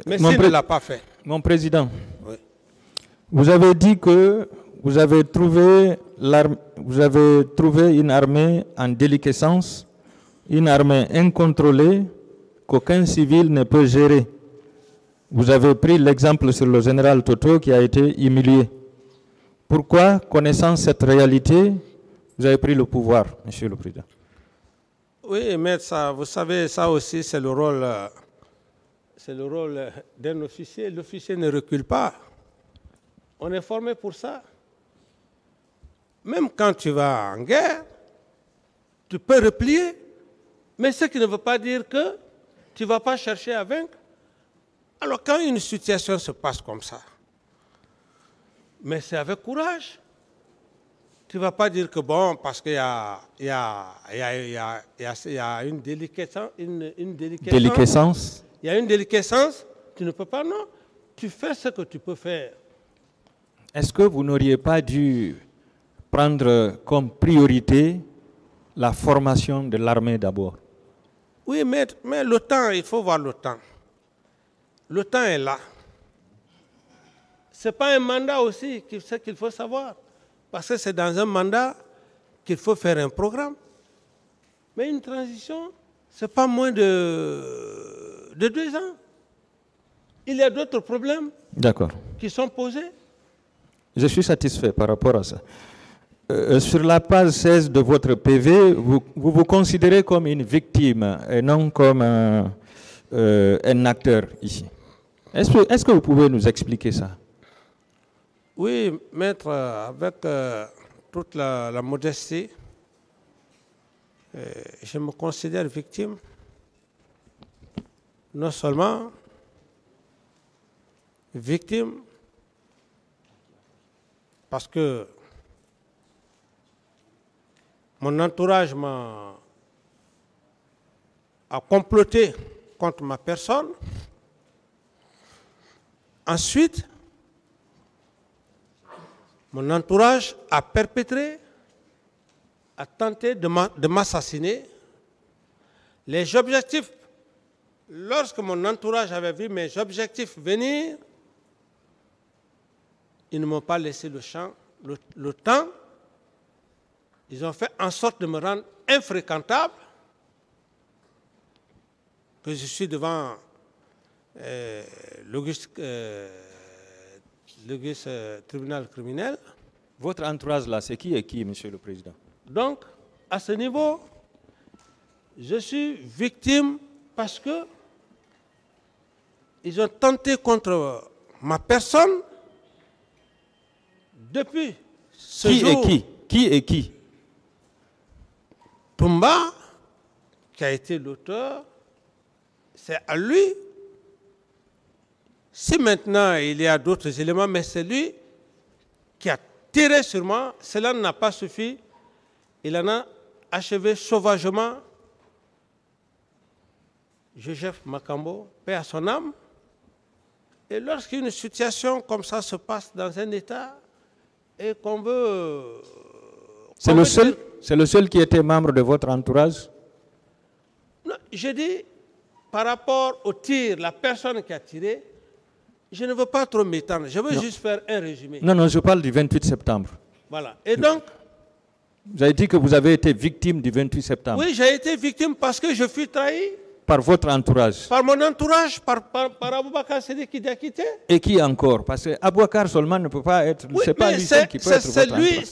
Mais s'il ne l'a pas fait. Mon président, Oui. vous avez dit que vous avez trouvé une armée en déliquescence, une armée incontrôlée qu'aucun civil ne peut gérer. Vous avez pris l'exemple sur le général Toto qui a été humilié. Pourquoi, connaissant cette réalité, vous avez pris le pouvoir, Monsieur le Président? Oui, mais ça, vous savez, ça aussi, c'est le rôle d'un officier. L'officier ne recule pas. On est formé pour ça. Même quand tu vas en guerre, tu peux replier, mais ce qui ne veut pas dire que tu ne vas pas chercher à vaincre. Alors, quand une situation se passe comme ça, mais c'est avec courage. Tu ne vas pas dire que bon, parce qu'il y a une déliquescence, Déliquescence. il y a une déliquescence, tu ne peux pas, non. Tu fais ce que tu peux faire. Est-ce que vous n'auriez pas dû prendre comme priorité la formation de l'armée d'abord? Oui, mais le temps, il faut voir le temps. Le temps est là. Ce n'est pas un mandat aussi, c'est qu'il faut savoir. Parce que c'est dans un mandat qu'il faut faire un programme. Mais une transition, ce n'est pas moins de 2 ans. Il y a d'autres problèmes qui sont posés. Je suis satisfait par rapport à ça. Sur la page 16 de votre PV, vous vous considérez comme une victime et non comme un acteur ici. Est-ce que vous pouvez nous expliquer ça? Oui, maître, avec toute la modestie, je me considère victime. Non seulement victime, parce que mon entourage a comploté contre ma personne. Ensuite, mon entourage a perpétré, a tenté de m'assassiner. Les objectifs, lorsque mon entourage avait vu mes objectifs venir, ils ne m'ont pas laissé le temps. Ils ont fait en sorte de me rendre infréquentable, que je suis devant l'auguste tribunal criminel. Votre entourage là, c'est qui et qui, Monsieur le Président? Donc, à ce niveau, je suis victime parce que ils ont tenté contre ma personne depuis ce jour. Qui et qui? Toumba, qui a été l'auteur, c'est à lui. Si maintenant il y a d'autres éléments, mais c'est lui qui a tiré sur moi, cela n'a pas suffi. Il en a achevé sauvagement Joseph Makambo, paix à son âme. Et lorsqu'une situation comme ça se passe dans un État et qu'on veut... C'est le seul qui était membre de votre entourage? Non, je dis, par rapport au tir, la personne qui a tiré, je ne veux pas trop m'étendre. Je veux juste faire un résumé. Non, je parle du 28 septembre. Voilà. Et donc... Vous avez dit que vous avez été victime du 28 septembre. Oui, j'ai été victime parce que je fus trahi. Par votre entourage? Par mon entourage, par Aboubacar Sédiki Diakité. Et qui encore? Parce que Aboubacar seulement ne peut pas être... Oui, c'est pas lui seul qui peut être votre entourage.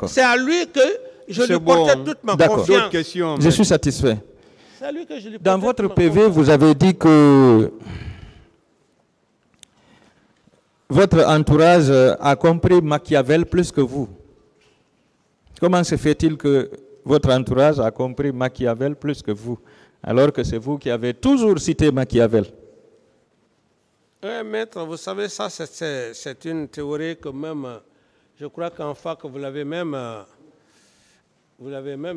C'est à lui que je lui portais toute ma confiance. Questions, je suis satisfait. C'est à lui que je lui Dans votre PV, vous avez dit que votre entourage a compris Machiavel plus que vous. Comment se fait-il que votre entourage a compris Machiavel plus que vous, alors que c'est vous qui avez toujours cité Machiavel? Oui, maître, vous savez, ça, c'est une théorie que même, je crois qu'en fac, vous l'avez même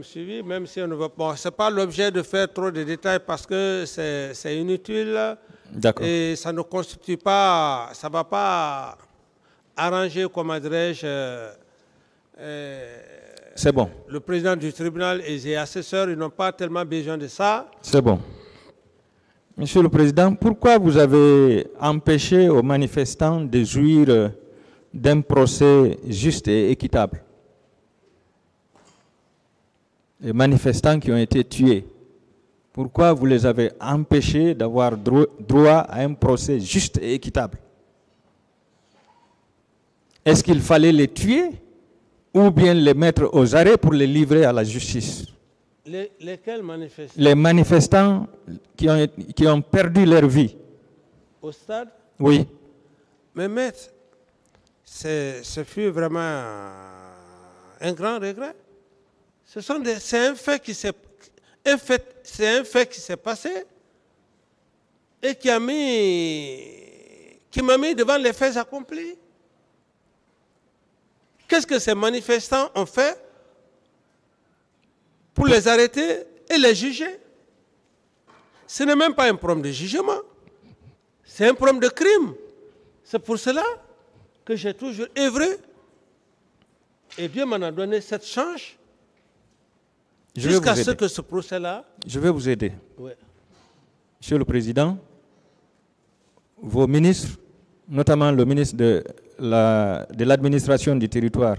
suivi, même si on ne veut pas. Bon, ce n'est pas l'objet de faire trop de détails parce que c'est inutile. Et ça ne constitue pas, ça ne va pas arranger, comment dirais-je, c'est bon. Le président du tribunal et ses assesseurs, ils n'ont pas tellement besoin de ça. C'est bon. Monsieur le Président, pourquoi vous avez empêché aux manifestants de jouir d'un procès juste et équitable? Les manifestants qui ont été tués, pourquoi vous les avez empêchés d'avoir droit à un procès juste et équitable? Est-ce qu'il fallait les tuer ou bien les mettre aux arrêts pour les livrer à la justice? Lesquels manifestants? Les manifestants qui ont perdu leur vie. Au stade? Oui. Mais maître, ce fut vraiment un grand regret. C'est un fait qui s'est passé et qui m'a mis devant les faits accomplis. Qu'est-ce que ces manifestants ont fait pour les arrêter et les juger? Ce n'est même pas un problème de jugement, c'est un problème de crime. C'est pour cela que j'ai toujours œuvré et Dieu m'en a donné cette chance jusqu'à ce que ce procès-là... Je vais vous aider. Oui. Monsieur le Président, vos ministres, notamment le ministre de l'administration du territoire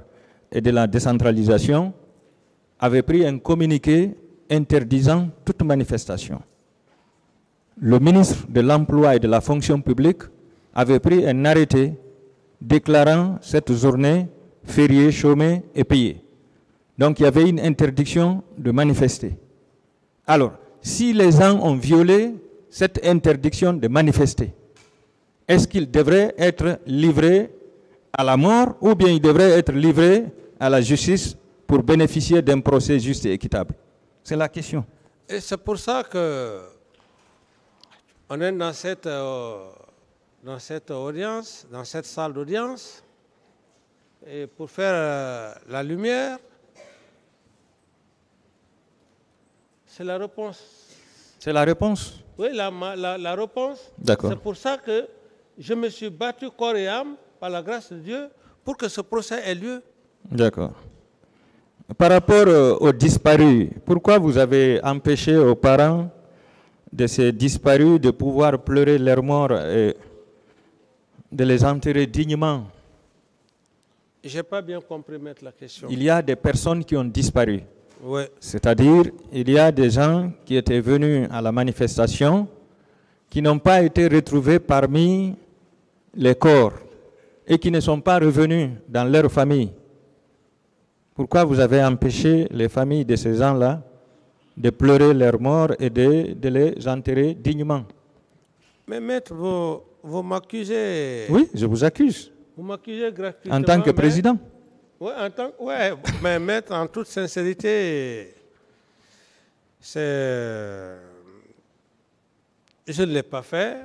et de la décentralisation, avait pris un communiqué interdisant toute manifestation. Le ministre de l'Emploi et de la Fonction publique avait pris un arrêté déclarant cette journée fériée, chômée et payée. Donc il y avait une interdiction de manifester. Alors, si les gens ont violé cette interdiction de manifester, est-ce qu'ils devraient être livrés à la mort ou bien ils devraient être livrés à la justice pour bénéficier d'un procès juste et équitable? C'est la question. Et c'est pour ça que on est dans cette audience, dans cette salle d'audience, et pour faire la lumière, c'est la réponse. C'est la réponse? Oui, la réponse. D'accord. C'est pour ça que je me suis battu corps et âme, par la grâce de Dieu, pour que ce procès ait lieu. D'accord. Par rapport aux disparus, pourquoi vous avez empêché aux parents de ces disparus de pouvoir pleurer leur mort et de les enterrer dignement? Je n'ai pas bien compris, maître, la question. Il y a des personnes qui ont disparu. Oui. C'est-à-dire, il y a des gens qui étaient venus à la manifestation qui n'ont pas été retrouvés parmi les corps et qui ne sont pas revenus dans leur famille. Pourquoi vous avez empêché les familles de ces gens-là de pleurer leur mort et de les enterrer dignement? Mais maître, vous m'accusez... Oui, je vous accuse. Vous m'accusez gratuitement. En tant que président? Oui, mais maître, en toute sincérité, je ne l'ai pas fait.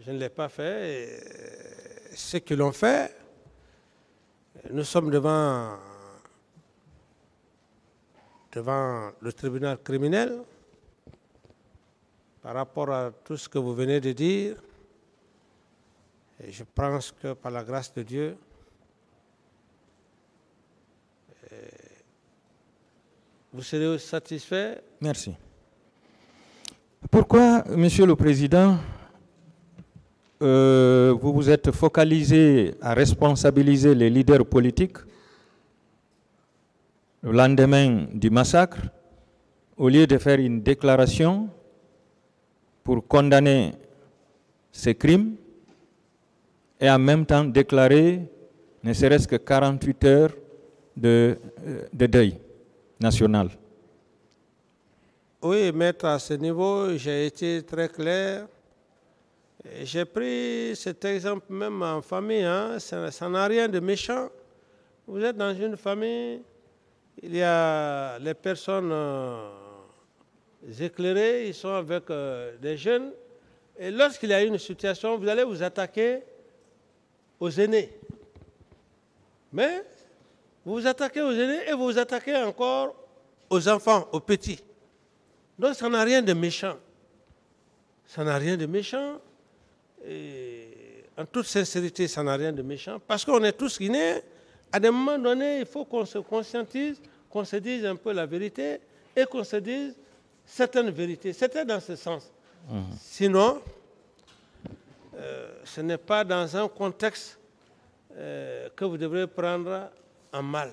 Je ne l'ai pas fait. Et ceux qui l'ont fait, nous sommes devant le tribunal criminel par rapport à tout ce que vous venez de dire. Et je pense que par la grâce de Dieu, vous serez satisfait? Merci. Pourquoi, Monsieur le Président, vous vous êtes focalisé à responsabiliser les leaders politiques le lendemain du massacre, au lieu de faire une déclaration pour condamner ces crimes et en même temps déclarer ne serait-ce que 48 heures de deuil national? Oui, maître, à ce niveau, j'ai été très clair. J'ai pris cet exemple même en famille, hein. Ça n'a rien de méchant. Vous êtes dans une famille, il y a les personnes éclairées, ils sont avec des jeunes, et lorsqu'il y a une situation, vous allez vous attaquer aux aînés. Mais vous vous attaquez aux aînés et vous vous attaquez encore aux enfants, aux petits. Donc ça n'a rien de méchant. Ça n'a rien de méchant. Et en toute sincérité, ça n'a rien de méchant. Parce qu'on est tous guinéens. À des moments donnés, il faut qu'on se conscientise, qu'on se dise un peu la vérité et qu'on se dise certaines vérités. C'était dans ce sens. Sinon, ce n'est pas dans un contexte que vous devrez prendre en mal.